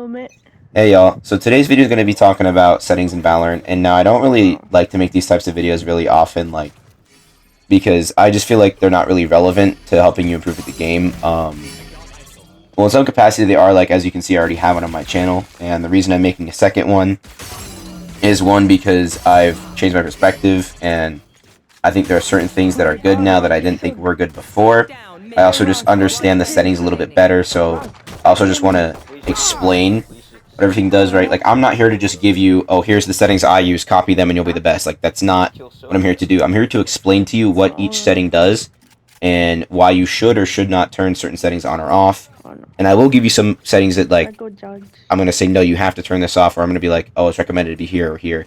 Moment. Hey y'all, so today's video is going to be talking about settings in Valorant, and now I don't really like to make these types of videos really often, because I just feel like they're not really relevant to helping you improve at the game. Well, in some capacity they are, like, as you can see, I already have one on my channel, and the reason I'm making a second one is one, because I've changed my perspective, and I think there are certain things that are good now that I didn't think were good before. I also just understand the settings a little bit better, so I also just want to explain what everything does, right? Like, I'm not here to just give you, oh, here's the settings I use, copy them, and you'll be the best. Like, that's not what I'm here to do. I'm here to explain to you what each setting does and why you should or should not turn certain settings on or off. Oh no. And I will give you some settings that, I like, go judge. I'm going to say, no, you have to turn this off, or I'm going to be like, oh, it's recommended to be here or here.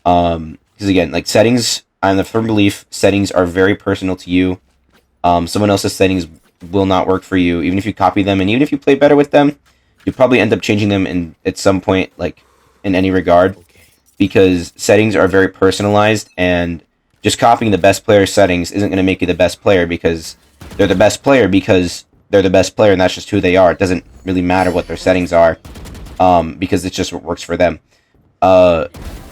Because, again, like, settings, I'm the firm belief, settings are very personal to you. Someone else's settings will not work for you, even if you copy them, and even if you play better with them, you probably end up changing them at some point, like, in any regard, because settings are very personalized, and just copying the best player's settings isn't going to make you the best player, because they're the best player because they're the best player, and that's just who they are. It doesn't really matter what their settings are, because it's just what works for them. Uh,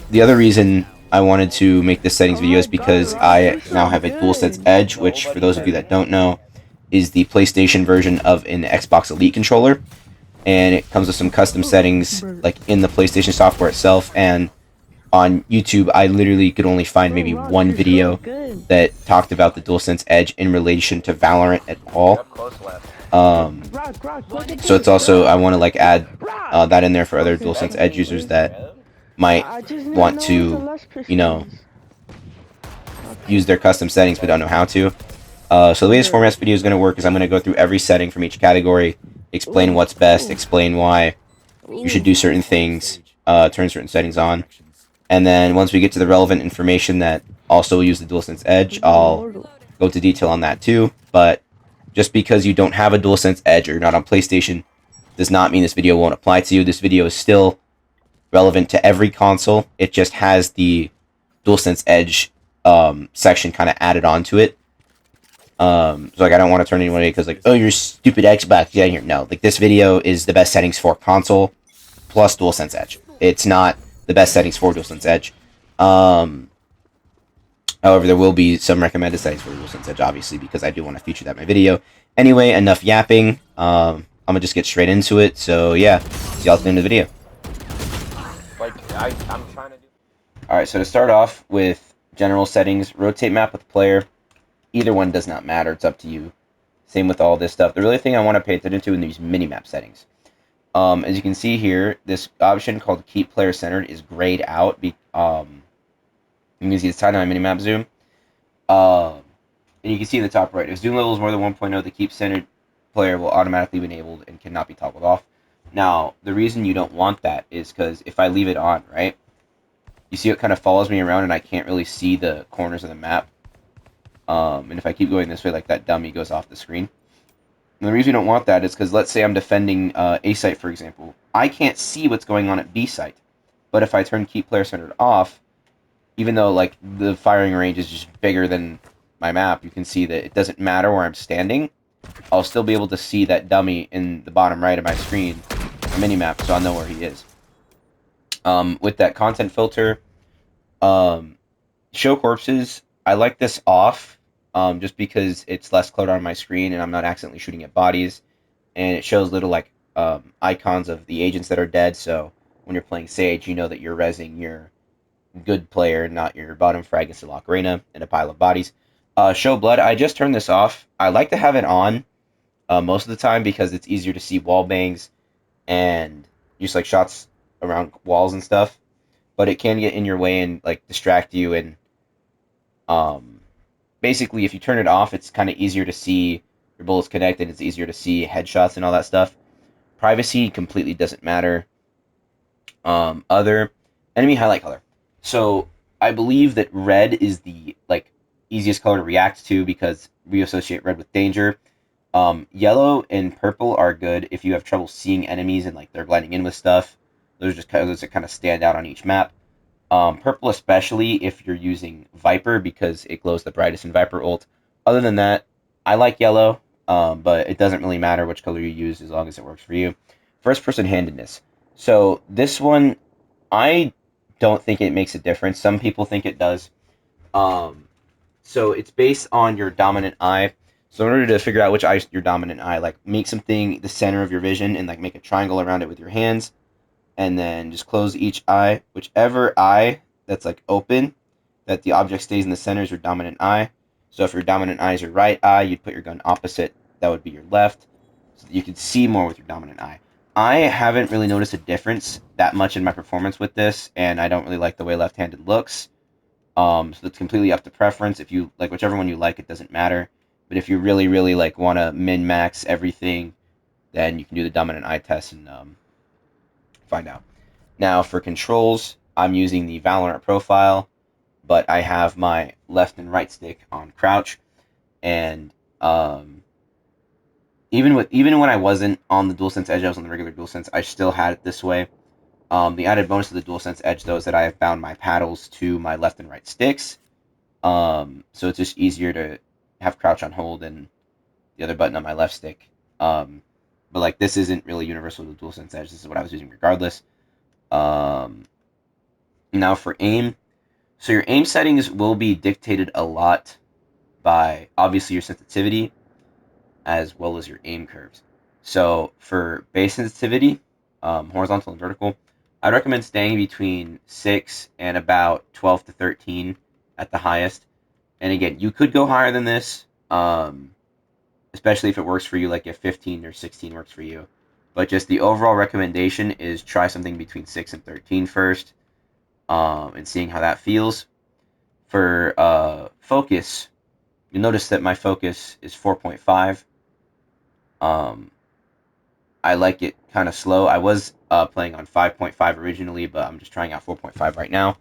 the other reason I wanted to make this settings video is because I now have a DualSense Edge, which, for those of you that don't know, is the PlayStation version of an Xbox Elite controller, and it comes with some custom settings, like, in the PlayStation software itself. And on YouTube, I literally could only find maybe one video that talked about the DualSense Edge in relation to Valorant at all. So it's also, I want to, like, add that in there for other DualSense Edge users that might I just need to want know what the to, last you know, person is. use their custom settings but don't know how to. So the way this format video is going to work is I'm going to go through every setting from each category, explain what's best, explain why you should do certain things, turn certain settings on, and then once we get to the relevant information that also will use the DualSense Edge, I'll go into detail on that too. But just because you don't have a DualSense Edge or you're not on PlayStation does not mean this video won't apply to you. This video is still relevant to every console. It just has the DualSense Edge section kind of added onto it. So, like, I don't want to turn anyone away because, like, oh, you're stupid Xbox, yeah, here. No, like, this video is the best settings for console plus DualSense Edge. It's not the best settings for DualSense Edge. However, there will be some recommended settings for DualSense Edge, obviously, because I do want to feature that in my video. Anyway, enough yapping. I'm gonna just get straight into it. So yeah, see y'all at the end of the video. I'm trying to do. Alright, so to start off with general settings, rotate map with player. Either one does not matter, it's up to you. Same with all this stuff. The really thing I want to pay attention to in these mini-map settings. As you can see here, this option called Keep Player Centered is grayed out. You can see it's tied on my mini-map zoom. And you can see in the top right, if zoom level is more than 1.0, the Keep Centered player will automatically be enabled and cannot be toggled off. Now, the reason you don't want that is because if I leave it on, right, you see it kind of follows me around and I can't really see the corners of the map. And if I keep going this way, like, that dummy goes off the screen. And the reason you don't want that is because, let's say I'm defending A site, for example. I can't see what's going on at B site. But if I turn Keep Player Centered off, even though, like, the firing range is just bigger than my map, you can see that it doesn't matter where I'm standing. I'll still be able to see that dummy in the bottom right of my screen, a mini-map, so I'll know where he is. With that content filter, show corpses, I like this off, just because it's less cluttered on my screen and I'm not accidentally shooting at bodies, and it shows little, like, icons of the agents that are dead, so when you're playing Sage, you know that you're rezzing your good player, not your bottom frag against the Locarena and a pile of bodies. Show blood, I just turned this off. I like to have it on most of the time because it's easier to see wall bangs and just, like, shots around walls and stuff, but it can get in your way and, like, distract you. And basically, if you turn it off, it's kind of easier to see your bullets connected. It's easier to see headshots and all that stuff. Privacy completely doesn't matter. Other enemy highlight color. So I believe that red is the, like, easiest color to react to because we associate red with danger. Yellow and purple are good if you have trouble seeing enemies and, like, they're blending in with stuff. Those are just colors that kind of stand out on each map. Purple especially if you're using Viper because it glows the brightest in Viper ult. Other than that, I like yellow, but it doesn't really matter which color you use as long as it works for you. First person handedness. So this one, I don't think it makes a difference. Some people think it does. Um, so it's based on your dominant eye. So in order to figure out which eye is your dominant eye, like make something the center of your vision and like make a triangle around it with your hands, and then just close each eye. Whichever eye that's like open, that the object stays in the center is your dominant eye. So if your dominant eye is your right eye, you'd put your gun opposite. That would be your left, so that you can see more with your dominant eye. I haven't really noticed a difference that much in my performance with this, and I don't really like the way left-handed looks. So it's completely up to preference. If you like whichever one you like, it doesn't matter. But if you really, really like want to min max everything, then you can do the dominant eye test and find out. Now for controls, I'm using the Valorant profile, but I have my left and right stick on crouch, and even when I wasn't on the DualSense Edge, I was on the regular DualSense. I still had it this way. The added bonus of the DualSense Edge though is that I have bound my paddles to my left and right sticks, so it's just easier to have crouch on hold and the other button on my left stick. But like this isn't really universal with DualSense Edge. This is what I was using regardless. Um, Now for aim, so your aim settings will be dictated a lot by obviously your sensitivity as well as your aim curves. So for base sensitivity, horizontal and vertical, I'd recommend staying between 6 and about 12 to 13 at the highest. And again, you could go higher than this, especially if it works for you, like if 15 or 16 works for you. But just the overall recommendation is try something between 6 and 13 first, and seeing how that feels. For focus, you'll notice that my focus is 4.5. Um, I like it kind of slow. I was playing on 5.5 originally, but I'm just trying out 4.5 right now.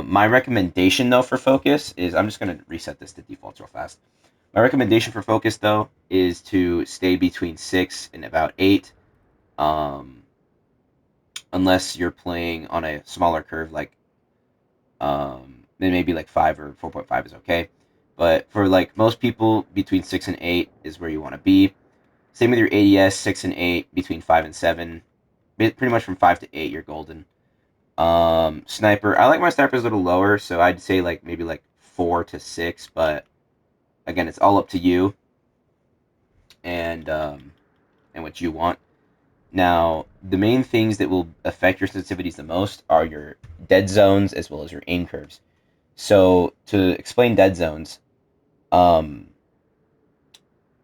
My recommendation, though, for focus is I'm just going to reset this to defaults real fast. My recommendation for focus, though, is to stay between 6 and about 8, um, unless you're playing on a smaller curve, like then maybe like 5 or 4.5 is okay. But for like most people, between 6 and 8 is where you want to be. Same with your ADS, 6 and 8, between 5 and 7. Pretty much from 5 to 8, you're golden. Sniper, I like my snipers a little lower, so I'd say like maybe like 4 to 6, but again, it's all up to you and what you want. Now, the main things that will affect your sensitivities the most are your dead zones as well as your aim curves. So, to explain dead zones, um,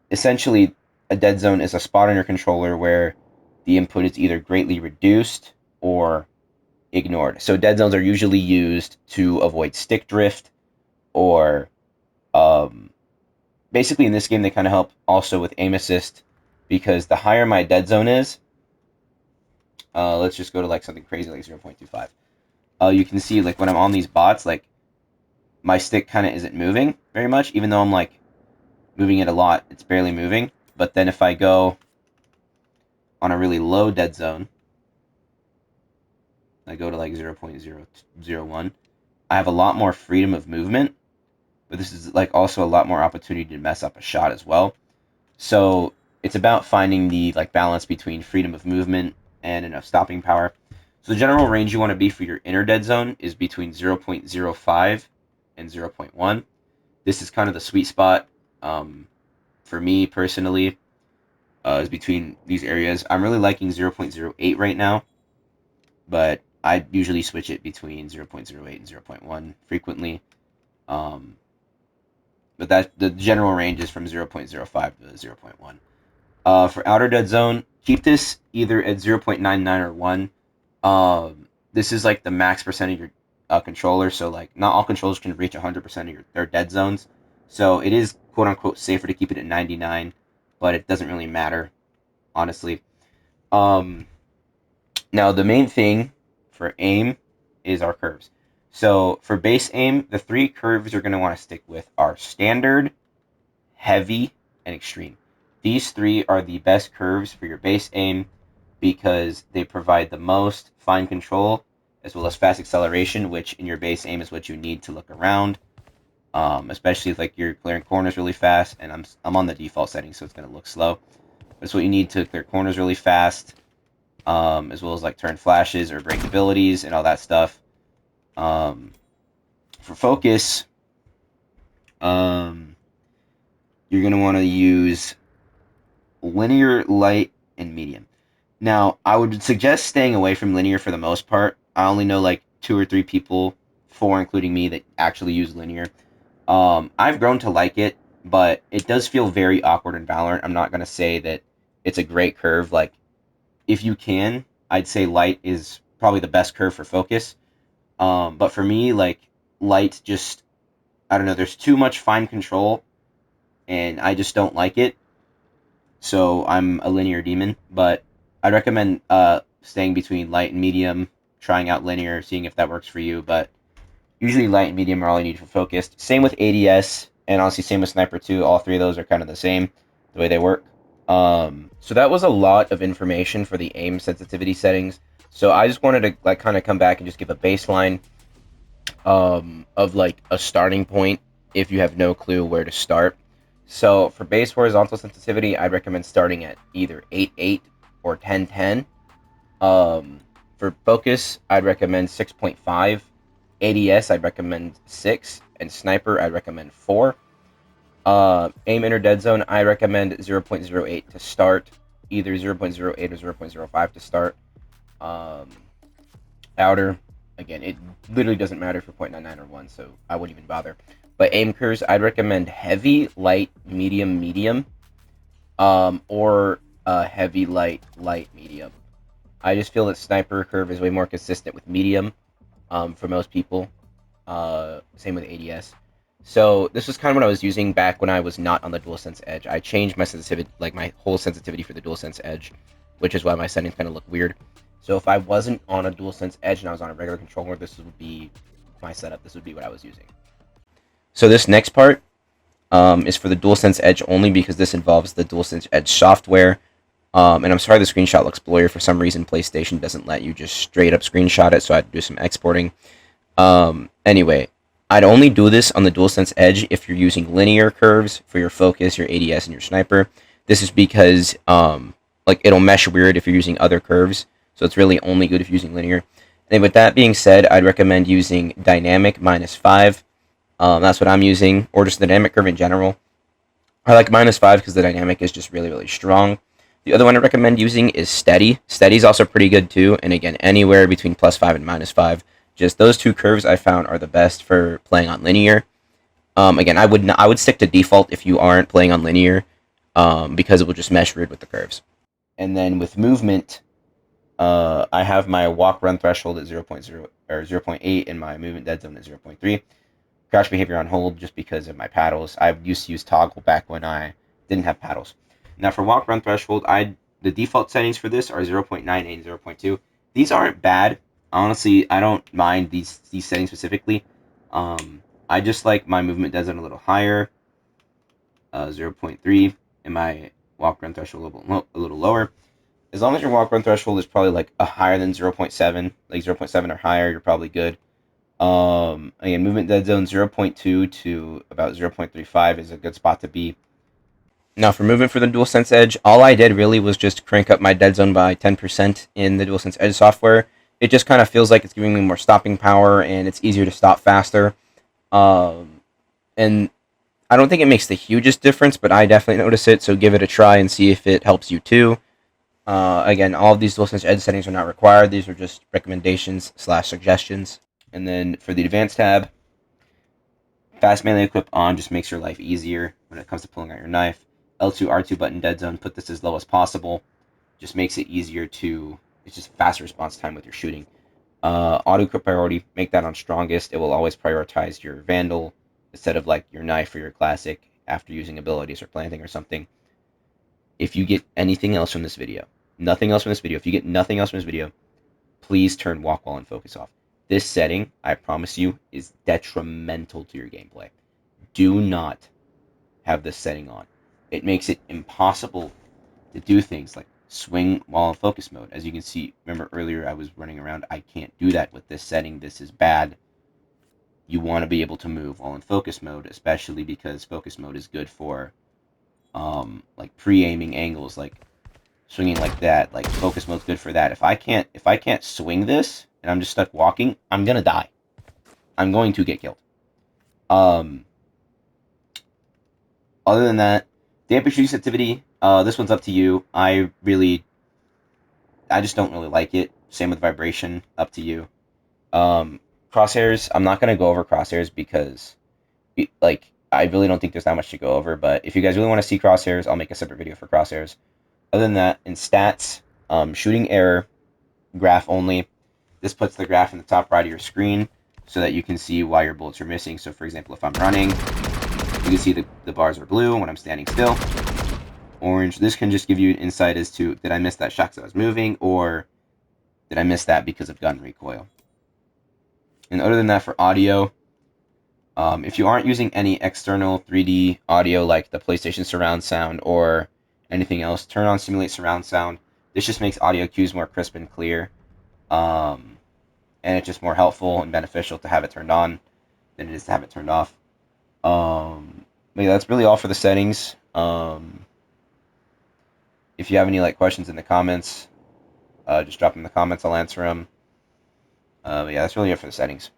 essentially, a dead zone is a spot on your controller where the input is either greatly reduced or ignored. So, dead zones are usually used to avoid stick drift or um, basically in this game they kind of help also with aim assist because the higher my dead zone is, let's just go to like something crazy like 0.25. You can see like when I'm on these bots, like my stick kind of isn't moving very much, even though I'm like moving it a lot, it's barely moving. But then if I go on a really low dead zone, I go to like 0.001, I have a lot more freedom of movement, but this is like also a lot more opportunity to mess up a shot as well. So it's about finding the like balance between freedom of movement and enough stopping power. So the general range you want to be for your inner dead zone is between 0.05 and 0.1. This is kind of the sweet spot for me personally, is between these areas. I'm really liking 0.08 right now, but I usually switch it between 0.08 and 0.1 frequently. Um, but that the general range is from 0.05 to 0.1. For outer dead zone, keep this either at 0.99 or 1. This is like the max percent of your controller, so like not all controllers can reach 100% of their dead zones. So it is quote unquote safer to keep it at 99, but it doesn't really matter, honestly. Um, Now the main thing for aim is our curves. So for base aim, the three curves you're going to want to stick with are standard, heavy, and extreme. These three are the best curves for your base aim because they provide the most fine control as well as fast acceleration, which in your base aim is what you need to look around, especially if like you're clearing corners really fast. And I'm on the default setting, so it's going to look slow. That's what you need to clear corners really fast. as well as like turn flashes or break abilities and all that stuff. For focus, you're going to want to use linear, light, and medium. Now, I would suggest staying away from linear for the most part. I only know like 2 or 3 people, 4 including me, that actually use linear. I've grown to like it, but it does feel very awkward in Valorant. I'm not gonna say that it's a great curve. Like, if you can, I'd say light is probably the best curve for focus. But for me, like light, just I don't know. There's too much fine control, and I just don't like it. So I'm a linear demon, but I'd recommend staying between light and medium, trying out linear, seeing if that works for you. But usually light and medium are all you need for focused. Same with ADS, and honestly, same with sniper too. All three of those are kind of the same, the way they work. So that was a lot of information for the aim sensitivity settings. So I just wanted to like kind of come back and just give a baseline of like a starting point if you have no clue where to start. So for base horizontal sensitivity, I'd recommend starting at either 8.8 or 10.10. For focus, I'd recommend 6.5. ADS, I'd recommend 6. And sniper, I'd recommend 4. Aim inner dead zone, I recommend 0.08 to start. Either 0.08 or 0.05 to start. Outer, again, it literally doesn't matter for 0.99 or 1, so I wouldn't even bother. But aim curves, I'd recommend heavy, light, medium, medium, or heavy, light, light, medium. I just feel that sniper curve is way more consistent with medium for most people. Same with ADS. So this was kind of what I was using back when I was not on the DualSense Edge. I changed my sensitivity, like my whole sensitivity for the DualSense Edge, which is why my settings kind of look weird. So if I wasn't on a DualSense Edge and I was on a regular controller, this would be my setup. This would be what I was using. So this next part is for the DualSense Edge only because this involves the DualSense Edge software. And I'm sorry the screenshot looks blurry. For some reason, PlayStation doesn't let you just straight up screenshot it, so I had to do some exporting. Anyway, I'd only do this on the DualSense Edge if you're using linear curves for your focus, your ADS, and your sniper. This is because like it'll mesh weird if you're using other curves, so it's really only good if you're using linear. And with that being said, I'd recommend using dynamic -5. That's what I'm using, or just the dynamic curve in general. I like -5 because the dynamic is just really, really strong. The other one I recommend using is steady. Steady is also pretty good too, and again, anywhere between +5 and -5. Just those two curves I found are the best for playing on linear. Again, I would stick to default if you aren't playing on linear, because it will just mesh weird with the curves. And then with movement, I have my walk run threshold at 0.0 or 0.8 and my movement dead zone at 0.3. Crouch behavior on hold just because of my paddles. I used to use toggle back when I didn't have paddles. Now for walk run threshold, the default settings for this are 0.98 and 0.2. These aren't bad. Honestly, I don't mind these settings specifically. I just like my movement dead zone a little higher, 0.3, and my walk run threshold a little lower. As long as your walk run threshold is probably like a higher than 0.7, like 0.7 or higher, you're probably good. Again, movement dead zone 0.2 to about 0.35 is a good spot to be. Now, for movement for the DualSense Edge, all I did really was just crank up my dead zone by 10% in the DualSense Edge software. It just kind of feels like it's giving me more stopping power and it's easier to stop faster. And I don't think it makes the hugest difference, but I definitely notice it, so give it a try and see if it helps you too. Again, all of these DualSense Edge settings are not required. These are just recommendations / suggestions. And then for the advanced tab, fast melee equip on just makes your life easier when it comes to pulling out your knife. L2, R2 button dead zone, put this as low as possible. Just makes it easier to, it's just faster response time with your shooting. Auto equip priority, make that on strongest. It will always prioritize your Vandal instead of like your knife or your classic after using abilities or planting or something. If you get anything else from this video, nothing else from this video, if you get nothing else from this video, please turn walk wall and focus off. This setting, I promise you, is detrimental to your gameplay. Do not have this setting on. It makes it impossible to do things like swing while in focus mode. As you can see, remember earlier I was running around. I can't do that with this setting. This is bad. You want to be able to move while in focus mode, especially because focus mode is good for like pre-aiming angles. Like swinging like that. Like focus mode's good for that. If I can't swing this and I'm just stuck walking, I'm gonna die. I'm going to get killed. Other than that, dampen shooting sensitivity. This one's up to you. I just don't really like it. Same with vibration. Up to you. Crosshairs. I'm not gonna go over crosshairs because, like, I really don't think there's that much to go over. But if you guys really want to see crosshairs, I'll make a separate video for crosshairs. Other than that, in stats, shooting error, graph only. This puts the graph in the top right of your screen so that you can see why your bullets are missing. So, for example, if I'm running, you can see the bars are blue when I'm standing still. Orange. This can just give you an insight as to, did I miss that shot because I was moving, or did I miss that because of gun recoil? And other than that, for audio, if you aren't using any external 3D audio like the PlayStation surround sound or anything else, turn on simulate surround sound. This just makes audio cues more crisp and clear. And it's just more helpful and beneficial to have it turned on than it is to have it turned off. But yeah, that's really all for the settings. If you have any questions in the comments, just drop them in the comments. I'll answer them. But yeah, that's really it for the settings.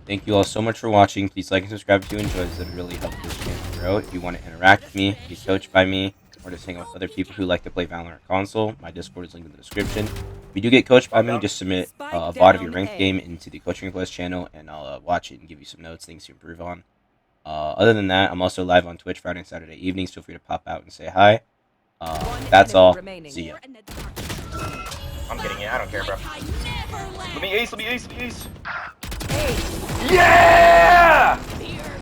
Thank you all so much for watching. Please like and subscribe if you enjoyed this. It really helps this channel grow. If you want to interact with me, be coached by me, or just hang out with other people who like to play Valorant console, my Discord is linked in the description. If you do get coached by me, just submit a VOD of your ranked game into the coaching request channel, and I'll watch it and give you some notes, things to improve on. Other than that, I'm also live on Twitch Friday and Saturday evenings. Feel free to pop out and say hi. That's all. See ya. I'm getting it. I don't care, bro. Let me ace. Yeah!